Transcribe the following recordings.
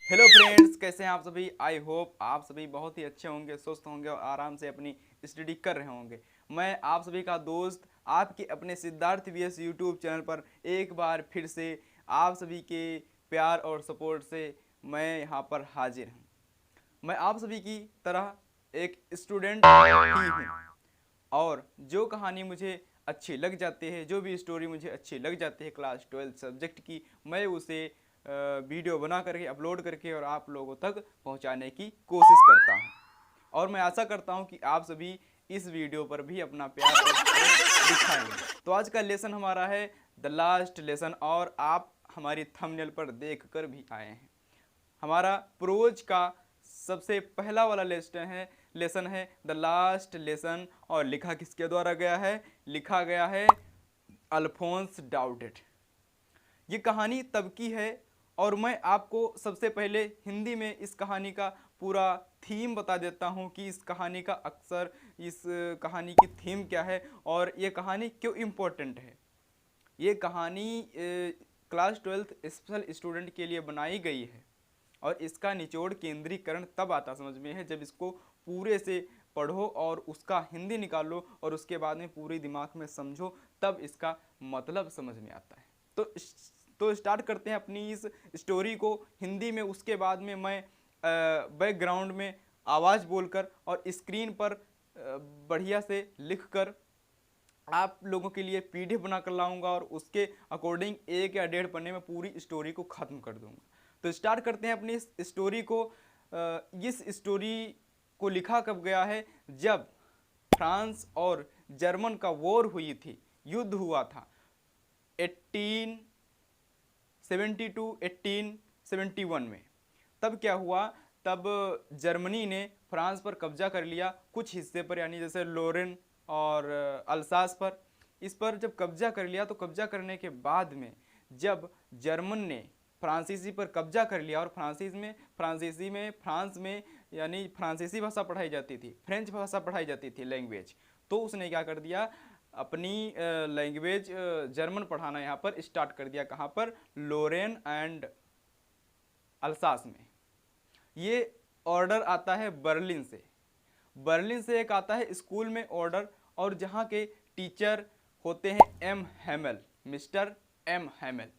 Hello friends, कैसे हैं आप सभी। आई होप आप सभी बहुत ही अच्छे होंगे, स्वस्थ होंगे और आराम से अपनी स्टडी कर रहे होंगे। मैं आप सभी का दोस्त आपके अपने सिद्धार्थ वीएस यूट्यूब चैनल पर एक बार फिर से आप सभी के प्यार और सपोर्ट से मैं यहाँ पर हाजिर हूँ। मैं आप सभी की तरह एक स्टूडेंट ही हूँ और जो कहानी मुझे अच्छी लग जाती है, जो भी स्टोरी मुझे अच्छी लग जाती है क्लास 12 सब्जेक्ट की, मैं उसे वीडियो बना करके अपलोड करके और आप लोगों तक पहुंचाने की कोशिश करता हूं। और मैं आशा करता हूं कि आप सभी इस वीडियो पर भी अपना प्यार और सपोर्ट दिखाएंगे। तो आज का लेसन हमारा है द लास्ट लेसन, और आप हमारी थंबनेल पर देख कर भी आए हैं। हमारा प्रोज का सबसे पहला वाला लेसन है द लास्ट लेसन। और लिखा किसके द्वारा गया है? लिखा गया है अल्फोंस डाउटेड। ये कहानी तब की है और मैं आपको सबसे पहले हिंदी में इस कहानी का पूरा थीम बता देता हूँ कि इस कहानी का अक्सर इस कहानी की थीम क्या है और ये कहानी क्यों इम्पोर्टेंट है। ये कहानी क्लास 12th स्पेशल स्टूडेंट के लिए बनाई गई है और इसका निचोड़ केंद्रीकरण तब आता समझ में है जब इसको पूरे से पढ़ो और उसका हिंदी निकालो और उसके बाद में पूरे दिमाग में समझो, तब इसका मतलब समझ में आता है। तो स्टार्ट करते हैं अपनी इस स्टोरी को हिंदी में। उसके बाद में मैं बैकग्राउंड में आवाज़ बोलकर और स्क्रीन पर बढ़िया से लिखकर आप लोगों के लिए पीडीएफ बना कर लाऊंगा और उसके अकॉर्डिंग 1 या 1.5 पन्ने में पूरी स्टोरी को ख़त्म कर दूंगा। तो स्टार्ट करते हैं अपनी इस स्टोरी को। इस स्टोरी को लिखा कब गया है? जब फ्रांस और जर्मन का वॉर हुई थी, युद्ध हुआ था 1871 में। तब क्या हुआ? तब जर्मनी ने फ्रांस पर कब्जा कर लिया कुछ हिस्से पर, यानी जैसे लोरेन और अल्सास पर। इस पर जब कब्जा कर लिया तो कब्जा करने के बाद में जब जर्मन ने फ्रांसीसी पर कब्जा कर लिया और फ्रांसीसी में फ्रांस में यानी फ्रांसीसी भाषा पढ़ाई जाती थी, फ्रेंच भाषा पढ़ाई जाती थी लैंग्वेज, तो उसने क्या कर दिया, अपनी लैंग्वेज जर्मन पढ़ाना यहाँ पर स्टार्ट कर दिया। कहाँ पर? लोरेन एंड अल्सास में। ये ऑर्डर आता है बर्लिन से। बर्लिन से एक आता है स्कूल में ऑर्डर, और जहाँ के टीचर होते हैं M Hamel, mister M Hamel.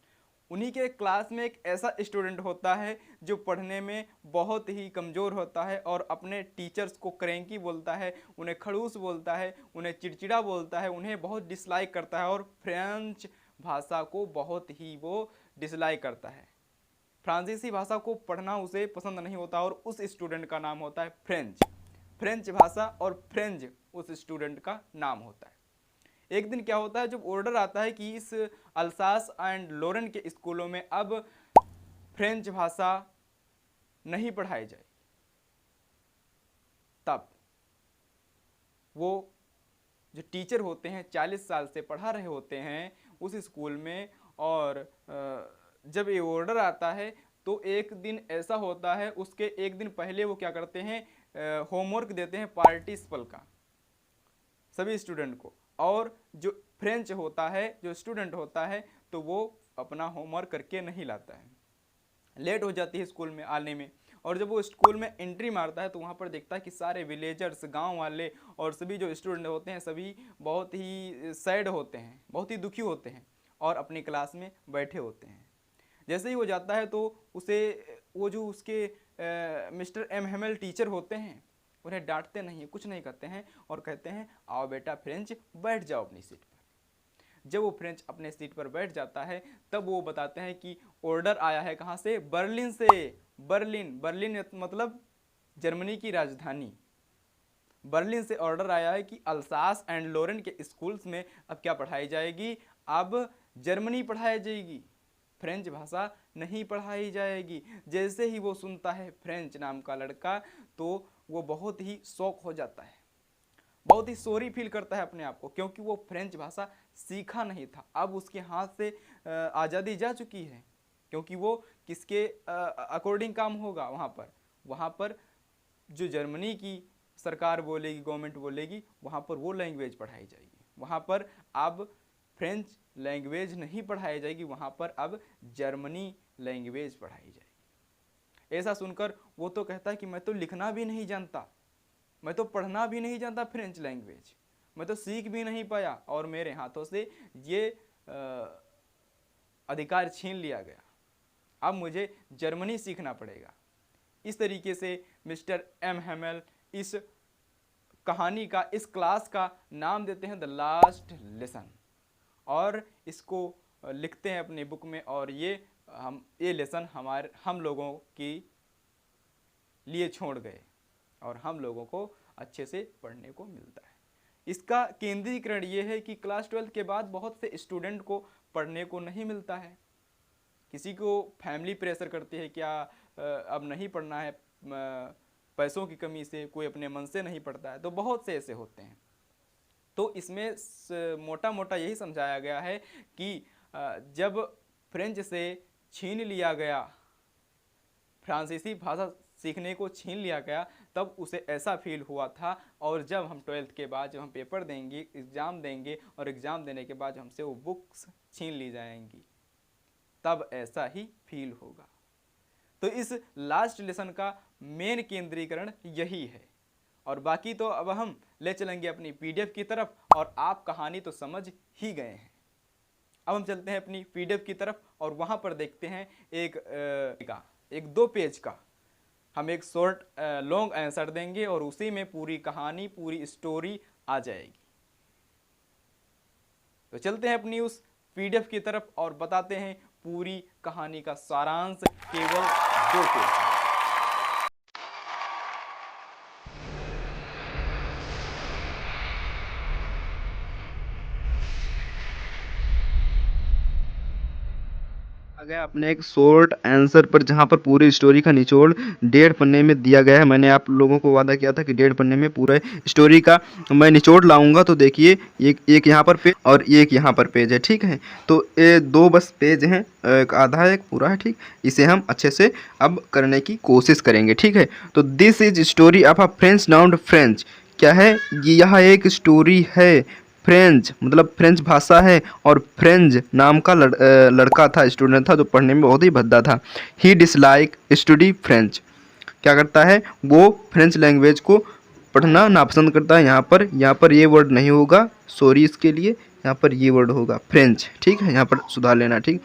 उन्हीं के क्लास में एक ऐसा स्टूडेंट होता है जो पढ़ने में बहुत ही कमज़ोर होता है और अपने टीचर्स को क्रैंकी बोलता है, उन्हें खड़ूस बोलता है, उन्हें चिड़चिड़ा बोलता है, उन्हें बहुत डिसलाइक करता है और फ्रेंच भाषा को बहुत ही वो डिसलाइक करता है। फ्रांसीसी भाषा को पढ़ना उसे पसंद नहीं होता और उस स्टूडेंट का नाम होता है फ्रेंच। फ्रेंच भाषा और फ्रेंच उस स्टूडेंट का नाम होता है। एक दिन क्या होता है, जब ऑर्डर आता है कि इस अल्सास एंड लोरेन के स्कूलों में अब फ्रेंच भाषा नहीं पढ़ाई जाए, तब वो जो टीचर होते हैं 40 साल से पढ़ा रहे होते हैं उस स्कूल में, और जब ये ऑर्डर आता है तो एक दिन ऐसा होता है, उसके एक दिन पहले वो क्या करते हैं, होमवर्क देते हैं पार्टिसिपल का सभी स्टूडेंट को। और जो फ्रेंच होता है, जो स्टूडेंट होता है, तो वो अपना होमवर्क करके नहीं लाता है, लेट हो जाती है स्कूल में आने में। और जब वो स्कूल में एंट्री मारता है तो वहाँ पर देखता है कि सारे विलेजर्स, गांव वाले और सभी जो स्टूडेंट होते हैं सभी बहुत ही सैड होते हैं, बहुत ही दुखी होते हैं और अपनी क्लास में बैठे होते हैं। जैसे ही वो जाता है तो उसे वो जो उसके मिस्टर एम हेमल टीचर होते हैं उन्हें डांटते नहीं, कुछ नहीं करते हैं और कहते हैं आओ बेटा फ्रेंच, बैठ जाओ अपनी सीट पर। जब वो फ्रेंच अपने सीट पर बैठ जाता है तब वो बताते हैं कि ऑर्डर आया है। कहाँ से? बर्लिन से। बर्लिन, बर्लिन मतलब जर्मनी की राजधानी। बर्लिन से ऑर्डर आया है कि अल्सास एंड लोरेन के स्कूल्स में अब क्या पढ़ाई जाएगी? अब जर्मनी पढ़ाई जाएगी, फ्रेंच भाषा नहीं पढ़ाई जाएगी। जैसे ही वो सुनता है फ्रेंच नाम का लड़का तो वो बहुत ही शॉक हो जाता है, बहुत ही सॉरी फील करता है अपने आप को, क्योंकि वो फ्रेंच भाषा सीखा नहीं था। अब उसके हाथ से आज़ादी जा चुकी है, क्योंकि वो किसके अकॉर्डिंग काम होगा वहाँ पर जो जर्मनी की सरकार बोलेगी, गवर्नमेंट बोलेगी, वहाँ पर वो लैंग्वेज पढ़ाई जाएगी। वहाँ पर अब फ्रेंच लैंग्वेज नहीं पढ़ाई जाएगी, वहाँ पर अब जर्मनी लैंग्वेज पढ़ाई जाएगी। ऐसा सुनकर वो तो कहता है कि मैं तो लिखना भी नहीं जानता, मैं तो पढ़ना भी नहीं जानता फ्रेंच लैंग्वेज, मैं तो सीख भी नहीं पाया और मेरे हाथों से ये अधिकार छीन लिया गया, अब मुझे जर्मनी सीखना पड़ेगा। इस तरीके से मिस्टर एम हेमेल इस कहानी का, इस क्लास का नाम देते हैं द लास्ट लेसन और इसको लिखते हैं अपनी बुक में, और ये लेसन हम लोगों की लिए छोड़ गए और हम लोगों को अच्छे से पढ़ने को मिलता है। इसका केंद्रीकरण ये है कि क्लास 12 के बाद बहुत से स्टूडेंट को पढ़ने को नहीं मिलता है, किसी को फैमिली प्रेशर करती है क्या अब नहीं पढ़ना है, पैसों की कमी से कोई अपने मन से नहीं पढ़ता है, तो बहुत से ऐसे होते हैं। तो इसमें मोटा मोटा यही समझाया गया है कि जब फ्रेंच से छीन लिया गया, फ्रांसीसी भाषा सीखने को छीन लिया गया, तब उसे ऐसा फील हुआ था, और जब हम 12th के बाद जब हम पेपर देंगे, एग्ज़ाम देंगे और एग्ज़ाम देने के बाद हमसे वो बुक्स छीन ली जाएंगी, तब ऐसा ही फील होगा। तो इस लास्ट लेसन का मेन केंद्रीकरण यही है, और बाकी तो अब हम ले चलेंगे अपनी PDF की तरफ, और आप कहानी तो समझ ही गए हैं। अब हम चलते हैं अपनी PDF की तरफ और वहाँ पर देखते हैं एक 2 पेज का हम एक शॉर्ट लॉन्ग आंसर देंगे और उसी में पूरी कहानी, पूरी स्टोरी आ जाएगी। तो चलते हैं अपनी उस PDF की तरफ और बताते हैं पूरी कहानी का सारांश केवल 2 पेज। आ गया अपने एक शॉर्ट आंसर पर, जहां पर पूरी स्टोरी का निचोड़ 1.5 पन्ने में दिया गया है। मैंने आप लोगों को वादा किया था कि 1.5 पन्ने में पूरा स्टोरी का मैं निचोड़ लाऊंगा। तो देखिए एक यहाँ पर पेज और एक यहाँ पर पेज है, ठीक है। तो ये 2 बस पेज हैं, एक आधा है एक पूरा है, ठीक। इसे हम अच्छे से अब करने की कोशिश करेंगे, ठीक है। तो this is story of a French noun French. क्या है, यह एक स्टोरी है फ्रेंच, मतलब फ्रेंच भाषा है, और फ्रेंच नाम का लड़का था, स्टूडेंट था, जो पढ़ने में बहुत ही भद्दा था। ही डिसलाइक स्टडी फ्रेंच। क्या करता है वो, फ्रेंच लैंग्वेज को पढ़ना नापसंद करता है। यहाँ पर ये वर्ड नहीं होगा, सॉरी इसके लिए, यहाँ पर ये वर्ड होगा फ्रेंच, ठीक है। यहाँ पर सुधार लेना, ठीक।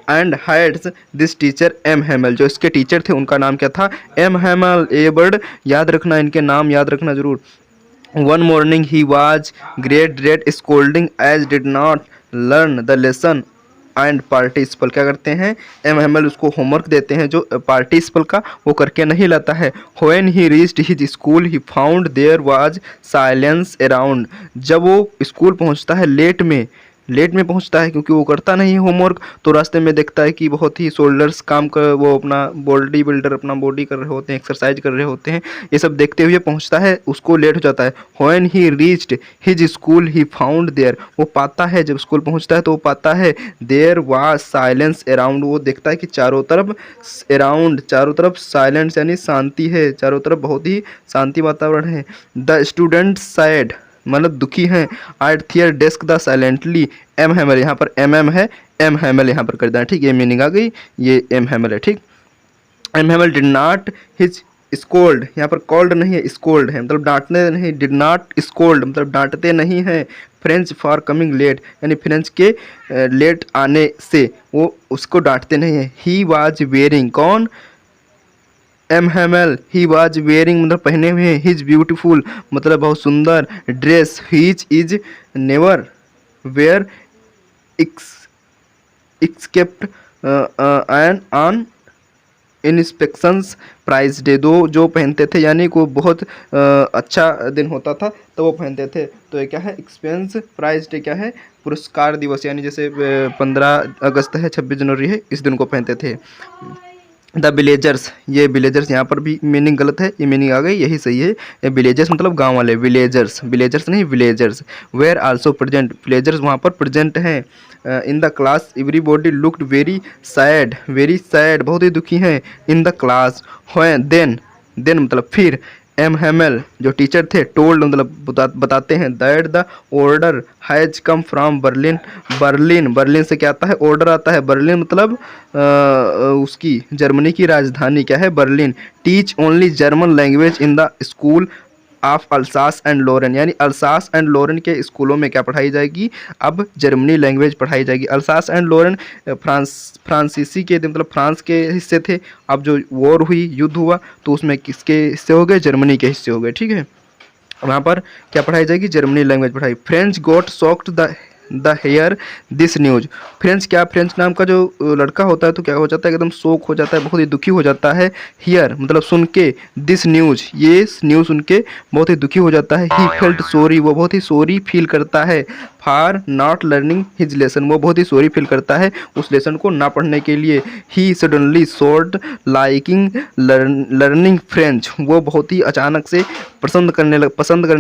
And here's this teacher M Hamel. जो इसके टीचर थे उनका नाम क्या था, एम हेमल। ये वर्ड याद रखना, इनके नाम याद रखना जरूर। One morning he was great scolding as did not learn the lesson and participle। क्या करते हैं, एम एम एल उसको होमवर्क देते हैं जो पार्टिसिपल का, वो करके नहीं लाता है। When he reached his school he found there was silence around। जब वो स्कूल पहुंचता है लेट में पहुंचता है, क्योंकि वो करता नहीं है होमवर्क, तो रास्ते में देखता है कि बहुत ही शोल्डर्स काम कर, वो अपना बॉडी बिल्डर अपना बॉडी कर रहे होते हैं, एक्सरसाइज कर रहे होते हैं, ये सब देखते हुए पहुंचता है, उसको लेट हो जाता है। When he reached his school he found there। वो पाता है, जब स्कूल पहुंचता है तो वो पाता है there was silence around। वो देखता है कि चारों तरफ साइलेंस यानी शांति है, चारों तरफ बहुत ही शांति वातावरण है। द स्टूडेंट साइड, मतलब दुखी हैं। At their desk the silently M Hamel. यहाँ पर एम है, एम हैमल यहाँ पर कर देना, ठीक। ये मीनिंग आ गई, ये एम हैमल है, ठीक। M Hamel did not his scold. यहाँ पर कॉल्ड नहीं है, स्कोल्ड है, मतलब डांटने नहीं। डिड नॉट स्कोल्ड मतलब डांटते नहीं हैं। फ्रेंच फॉर कमिंग लेट, यानी फ्रेंच के लेट आने से वो उसको डांटते नहीं हैं। ही वॉज वेयरिंग, कौन, M Hamel. He was wearing मतलब पहने हुए, हिज ब्यूटीफुल मतलब बहुत सुंदर, dress, his is never wear except and on inspections prize day. दो जो पहनते थे, यानी को बहुत अच्छा दिन होता था तो वो पहनते थे। तो ये क्या है, एक्सपेंस प्राइज डे क्या है, पुरस्कार दिवस, यानी जैसे 15 अगस्त है, 26 जनवरी है, इस दिन को पहनते थे। द विलेजर्स, ये विलेजर्स यहाँ पर भी मीनिंग गलत है, ये मीनिंग आ गई, यही सही है। ये विलेजर्स मतलब गांव वाले, विलेजर्स नहीं villagers. Where also present, villagers वहाँ पर प्रेजेंट हैं। In the class everybody looked very sad, बहुत ही दुखी हैं। इन द क्लास देन मतलब फिर एम हेमल जो टीचर थे टोल्ड मतलब बताते हैं that the order has come from Berlin. Berlin से क्या आता है? ऑर्डर आता है। बर्लिन मतलब उसकी जर्मनी की राजधानी क्या है? Berlin. Teach only German language in the school of Alsace and Lorraine, यानी अल्सास एंड लोरेन के स्कूलों में क्या पढ़ाई जाएगी? अब जर्मनी लैंग्वेज पढ़ाई जाएगी। अल्सास एंड लोरेन फ्रांसीसी के मतलब फ्रांस के हिस्से थे। अब जो वॉर हुई, युद्ध हुआ, तो उसमें किसके हिस्से हो गए? जर्मनी के हिस्से हो गए। ठीक है, वहाँ पर क्या पढ़ाई जाएगी? जर्मनी लैंग्वेज पढ़ाई। French got shocked the hear this news. French क्या? फ्रेंच नाम का जो लड़का होता है तो क्या हो जाता है? एकदम शोक हो जाता है, बहुत ही दुखी हो जाता है। हियर मतलब सुन के, दिस न्यूज ये न्यूज़ सुन के बहुत ही दुखी हो जाता है। ही फेल्ट सॉरी, वो बहुत ही सॉरी फील करता है। For not learning his lesson, वो बहुत ही सॉरी फील करता है उस लेसन को ना पढ़ने के लिए। He suddenly sort liking learning French, वो बहुत ही अचानक से पसंद करने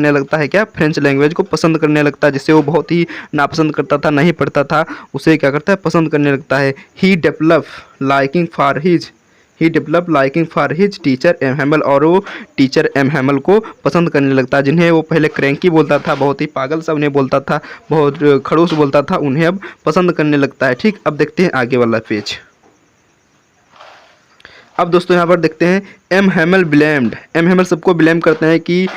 लगता है क्या? फ्रेंच लैंग्वेज को पसंद करने लगता है। जिसे वो बहुत ही नापसंद करता था, नहीं पढ़ता था, उसे क्या करता है? पसंद करने लगता है। He develop liking for his teacher M Hamel, और वो टीचर एम हेमल को पसंद करने लगता है। जिन्हें वो पहले क्रैंकी बोलता था, बहुत ही पागल सा उन्हें बोलता था, बहुत खड़ूस बोलता था, उन्हें अब पसंद करने लगता है। ठीक, अब देखते हैं आगे वाला पेज। अब दोस्तों यहाँ पर देखते हैं M Hemal blamed. M Hemal सबको ब्लेम करते हैं कि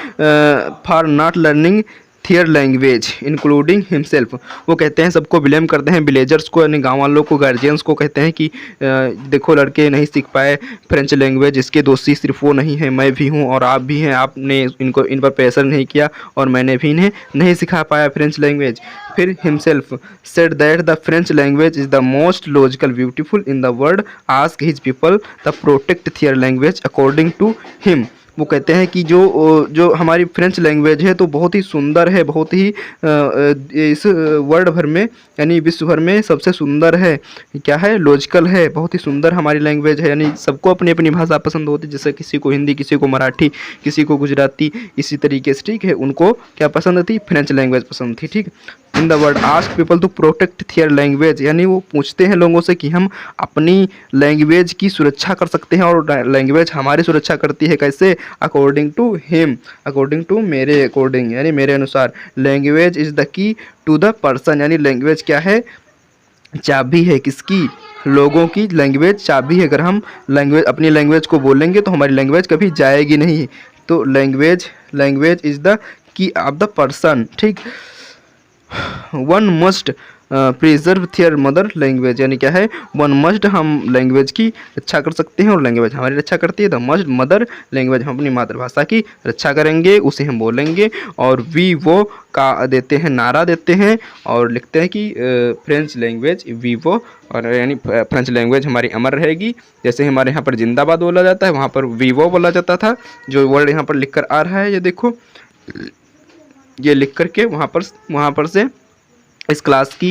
for not learning there language including himself. वो कहते हैं, सबको ब्लेम करते हैं, विलेजर्स को यानी गांव वालों को, गार्जियंस को कहते हैं कि देखो लड़के नहीं सीख पाए फ्रेंच लैंग्वेज, इसके दोषी सिर्फ वो नहीं है, मैं भी हूँ और आप भी हैं। आपने इन पर प्रेशर नहीं किया और मैंने भी इन्हें नहीं सिखा पाया फ्रेंच लैंग्वेज। फिर himself said that the French language is the most logical beautiful in the world, ask his people the protect their language according to him. वो कहते हैं कि जो हमारी फ्रेंच लैंग्वेज है तो बहुत ही सुंदर है, बहुत ही इस वर्ल्ड भर में यानी विश्व भर में सबसे सुंदर है। क्या है? लॉजिकल है, बहुत ही सुंदर हमारी लैंग्वेज है। यानी सबको अपनी अपनी भाषा पसंद होती है, जैसे किसी को हिंदी, किसी को मराठी, किसी को गुजराती, इसी तरीके से। ठीक है, उनको क्या पसंद थी? फ्रेंच लैंग्वेज पसंद थी। ठीक, in the world ask people to protect their language, यानी वो पूछते हैं लोगों से कि हम अपनी लैंग्वेज की सुरक्षा कर सकते हैं और लैंग्वेज हमारी सुरक्षा करती है। कैसे? According to him, according to मेरे अकॉर्डिंग, यानी मेरे अनुसार। Language is the key to the person, यानी लैंग्वेज क्या है? चाबी है। किसकी? लोगों की। लैंग्वेज चाबी है। अगर हम अपनी लैंग्वेज को बोलेंगे तो हमारी लैंग्वेज कभी जाएगी नहीं। तो language is the key of the person. ठीक, one must preserve their mother language, यानी क्या है? वन मस्ट, हम लैंग्वेज की रक्षा कर सकते हैं और लैंग्वेज हमारी रक्षा करती है। द मस्ट मदर लैंग्वेज, हम अपनी मातृभाषा की रक्षा करेंगे, उसे हम बोलेंगे। और वी वो का देते हैं, नारा देते हैं और लिखते हैं कि फ्रेंच लैंग्वेज वी वो, और यानी फ्रेंच लैंग्वेज हमारी अमर रहेगी। जैसे हमारे यहाँ पर जिंदाबाद बोला जाता है, वहाँ पर वी वो बोला जाता था। जो वर्ड यहाँ पर लिख कर आ रहा है, ये देखो, ये लिख करके वहाँ पर से इस क्लास की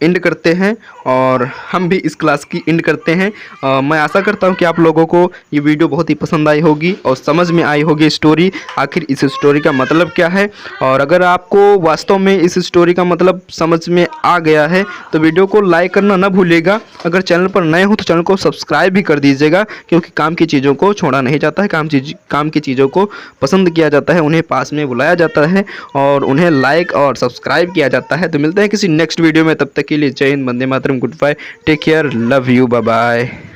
एंड करते हैं और हम भी इस क्लास की एंड करते हैं। मैं आशा करता हूं कि आप लोगों को ये वीडियो बहुत ही पसंद आई होगी और समझ में आई होगी स्टोरी, आखिर इस स्टोरी का मतलब क्या है। और अगर आपको वास्तव में इस स्टोरी का मतलब समझ में आ गया है तो वीडियो को लाइक करना ना भूलिएगा। अगर चैनल पर नए हो तो चैनल को सब्सक्राइब भी कर दीजिएगा, क्योंकि काम की चीज़ों को छोड़ा नहीं जाता है, काम की चीज़ों को पसंद किया जाता है, उन्हें पास में बुलाया जाता है और उन्हें लाइक और सब्सक्राइब किया जाता है। तो मिलते हैं किसी नेक्स्ट वीडियो में, तब तक के लिए जय हिंद, वंदे मातरम, good bye, take care, love you, bye bye.